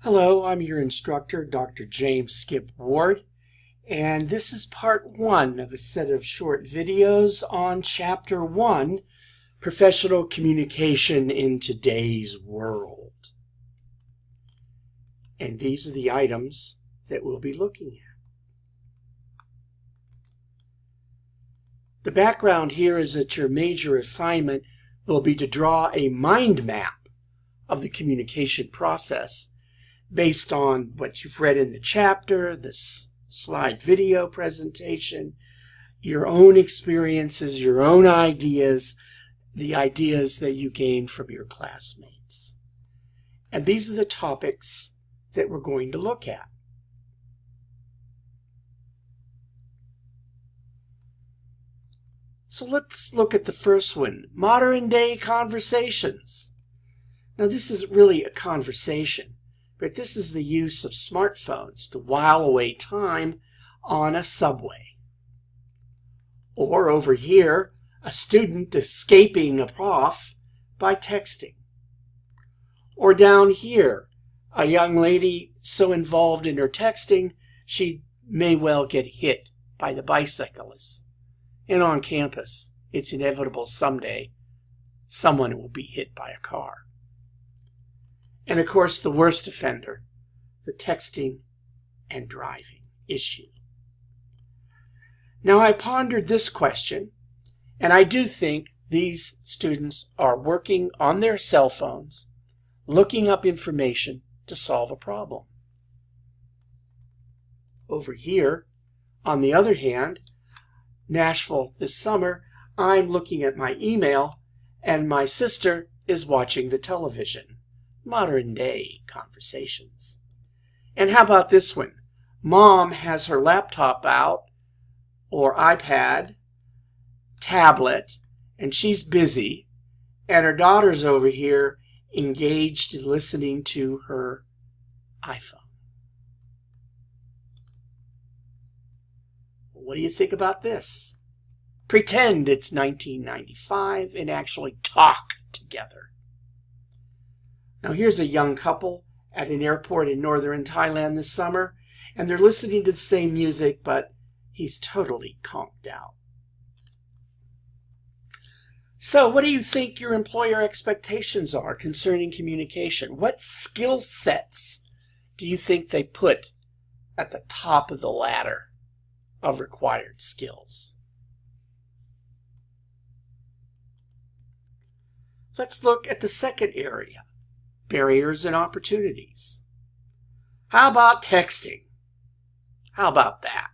Hello, I'm your instructor, Dr. James Skip Ward, and this is part 1 of a set of short videos on Chapter 1, Professional Communication in Today's World. And these are the items that we'll be looking at. The background here is that your major assignment will be to draw a mind map of the communication process based on what you've read in the chapter, this slide video presentation, your own experiences, your own ideas, the ideas that you gained from your classmates. And these are the topics that we're going to look at. So let's look at the first one, modern day conversations. Now this is really a conversation, but this is the use of smartphones to while away time on a subway. Or over here, a student escaping a prof by texting. Or down here, a young lady so involved in her texting, she may well get hit by the bicyclists. And on campus, it's inevitable someday someone will be hit by a car. And of course, the worst offender, the texting and driving issue. Now, I pondered this question, and I do think these students are working on their cell phones, looking up information to solve a problem. Over here, on the other hand, Nashville this summer, I'm looking at my email, and my sister is watching the television. Modern day conversations. And how about this one? Mom has her laptop out, or iPad, tablet, and she's busy, and her daughter's over here engaged in listening to her iPhone. What do you think about this? Pretend it's 1995 and actually talk together. Now here's a young couple at an airport in northern Thailand this summer, and they're listening to the same music, but he's totally conked out. So what do you think your employer expectations are concerning communication? What skill sets do you think they put at the top of the ladder of required skills? Let's look at the second area. Barriers and opportunities. How about texting? How about that?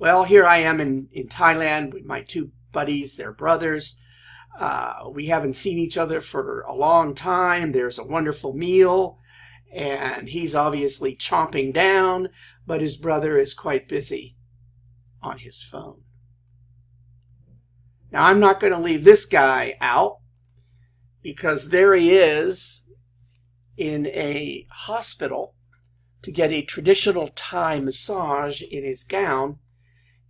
Well, here I am in Thailand with my two buddies, they're brothers. We haven't seen each other for a long time. There's a wonderful meal, and he's obviously chomping down, but his brother is quite busy on his phone. Now, I'm not going to leave this guy out, because there he is in a hospital to get a traditional Thai massage in his gown.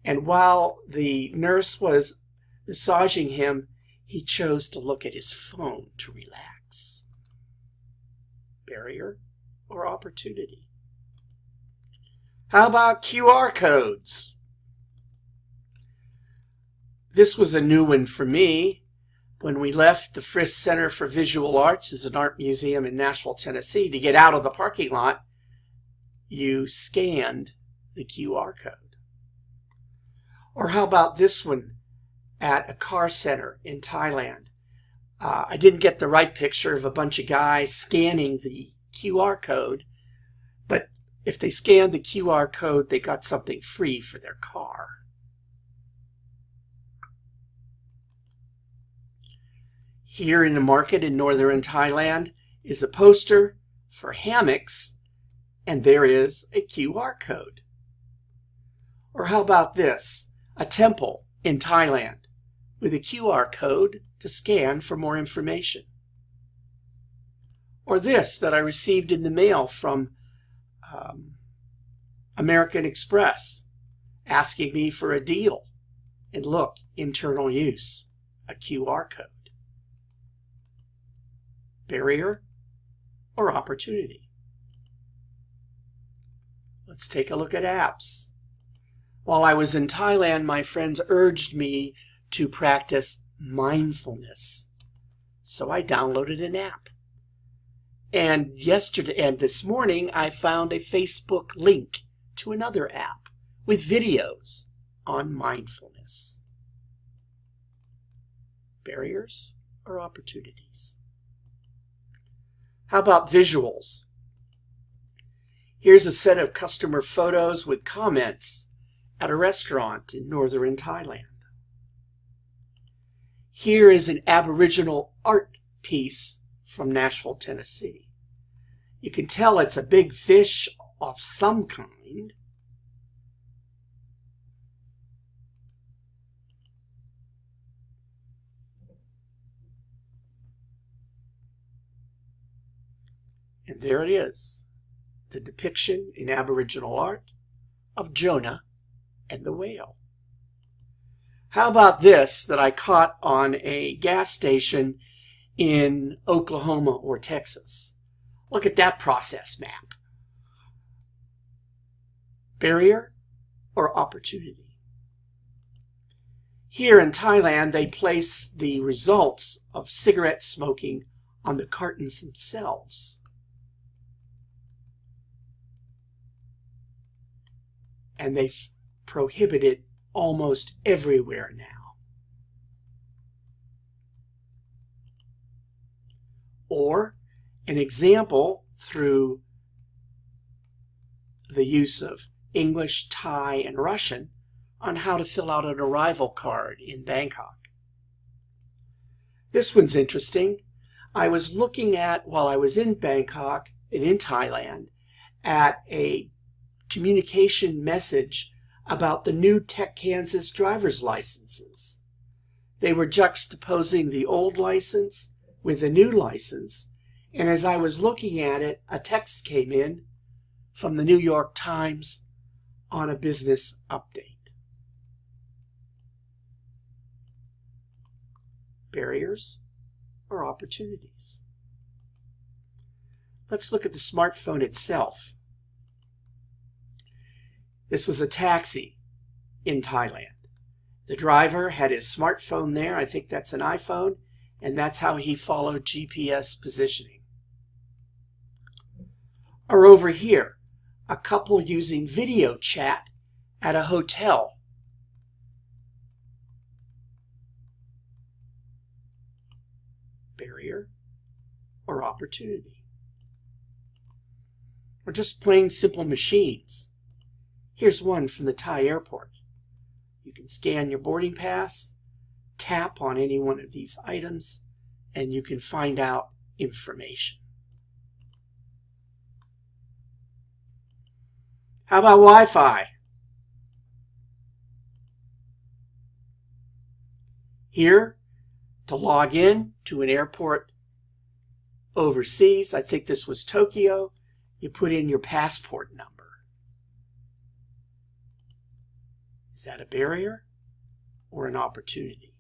And while the nurse was massaging him, he chose to look at his phone to relax. Barrier or opportunity? How about QR codes? This was a new one for me. When we left the Frisk Center for Visual Arts, as an art museum in Nashville, Tennessee, to get out of the parking lot, you scanned the QR code. Or how about this one at a car center in Thailand? I didn't get the right picture of a bunch of guys scanning the QR code, but if they scanned the QR code, they got something free for their car. Here in the market in northern Thailand is a poster for hammocks, and there is a QR code. Or how about this? A temple in Thailand with a QR code to scan for more information. Or this that I received in the mail from American Express, asking me for a deal. And look, internal use, a QR code. Barrier or opportunity? Let's take a look at apps. While I was in Thailand, my friends urged me to practice mindfulness. So I downloaded an app. And this morning, I found a Facebook link to another app with videos on mindfulness. Barriers or opportunities? How about visuals? Here's a set of customer photos with comments at a restaurant in northern Thailand. Here is an Aboriginal art piece from Nashville, Tennessee. You can tell it's a big fish of some kind. And there it is, the depiction in Aboriginal art of Jonah and the whale. How about this that I caught on a gas station in Oklahoma or Texas? Look at that process map. Barrier or opportunity? Here in Thailand, they place the results of cigarette smoking on the cartons themselves. And they prohibit it almost everywhere now. Or an example through the use of English, Thai, and Russian on how to fill out an arrival card in Bangkok. This one's interesting. I was looking at, while I was in Bangkok and in Thailand, at a communication message about the new Tech Kansas driver's licenses. They were juxtaposing the old license with the new license, and as I was looking at it, a text came in from the New York Times on a business update. Barriers or opportunities? Let's look at the smartphone itself. This was a taxi in Thailand. The driver had his smartphone there. I think that's an iPhone, and that's how he followed GPS positioning. Or over here, a couple using video chat at a hotel. Barrier or opportunity? Or just plain simple machines. Here's one from the Thai airport. You can scan your boarding pass, tap on any one of these items, and you can find out information. How about Wi-Fi? Here, to log in to an airport overseas, I think this was Tokyo, you put in your passport number. Is that a barrier or an opportunity?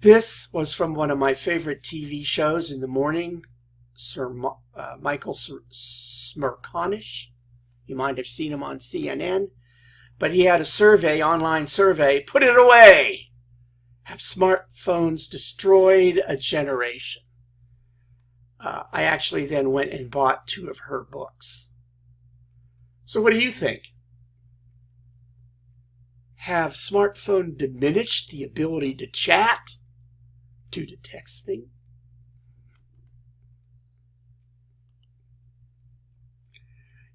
This was from one of my favorite TV shows in the morning, Michael Smerconish. You might have seen him on CNN. But he had a survey, online survey, put it away. Have smartphones destroyed a generation? I actually then went and bought 2 of her books. So what do you think? Have smartphones diminished the ability to chat due to texting?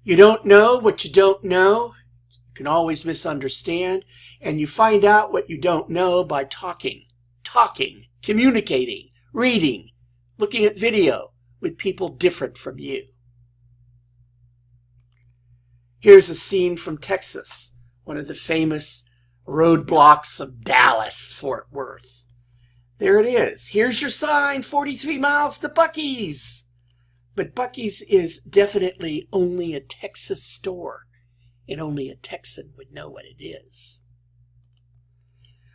You don't know what you don't know. You can always misunderstand. And you find out what you don't know by talking, communicating, reading, looking at video with people different from you. Here's a scene from Texas, one of the famous roadblocks of Dallas, Fort Worth. There it is. Here's your sign, 43 miles to Buc-ee's. But Buc-ee's is definitely only a Texas store, and only a Texan would know what it is.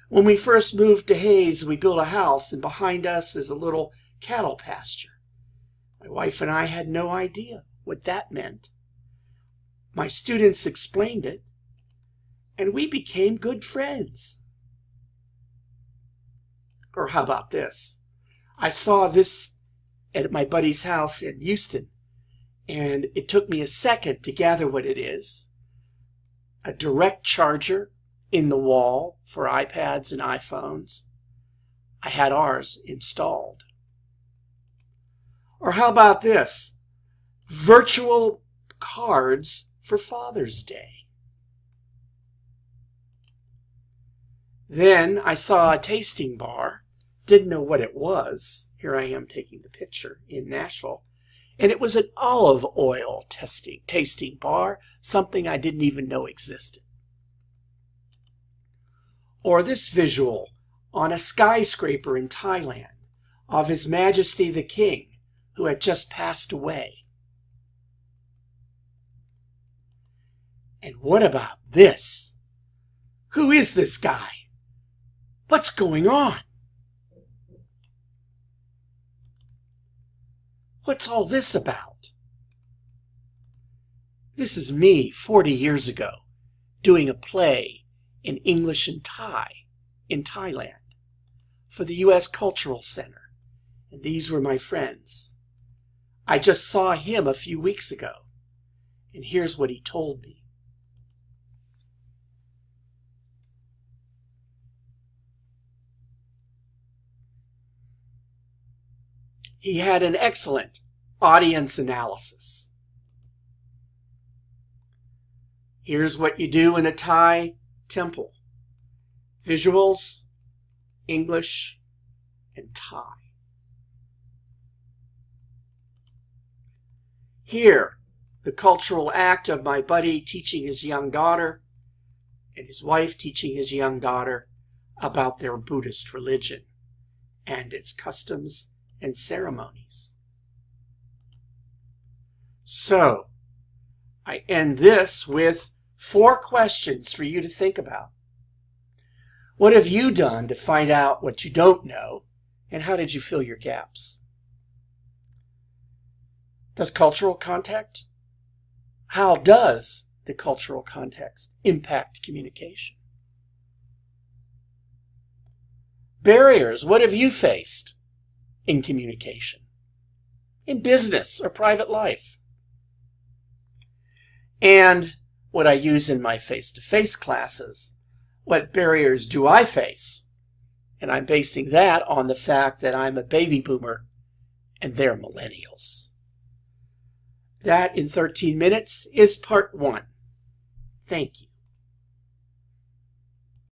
When we first moved to Hayes, we built a house, and behind us is a little cattle pasture. My wife and I had no idea what that meant. My students explained it, and we became good friends. Or how about this? I saw this at my buddy's house in Houston, and it took me a second to gather what it is. A direct charger in the wall for iPads and iPhones. I had ours installed. Or how about this? Virtual cards for Father's Day. Then I saw a tasting bar. Didn't know what it was. Here I am taking the picture in Nashville. And it was an olive oil tasting bar, something I didn't even know existed. Or this visual on a skyscraper in Thailand of His Majesty the King, who had just passed away. And what about this? Who is this guy? What's going on? What's all this about? This is me 40 years ago doing a play in English and Thai in Thailand for the U.S. Cultural Center. And these were my friends. I just saw him a few weeks ago, and here's what he told me. He had an excellent audience analysis. Here's what you do in a Thai temple. Visuals, English, and Thai. Here, the cultural act of my buddy teaching his young daughter and his wife teaching his young daughter about their Buddhist religion and its customs and ceremonies. So, I end this with 4 questions for you to think about. What have you done to find out what you don't know, and how did you fill your gaps? Does cultural context? How does the cultural context impact communication? Barriers, what have you faced in communication, in business or private life? And what I use in my face-to-face classes, what barriers do I face? And I'm basing that on the fact that I'm a baby boomer and they're millennials. That in 13 minutes is part 1. Thank you.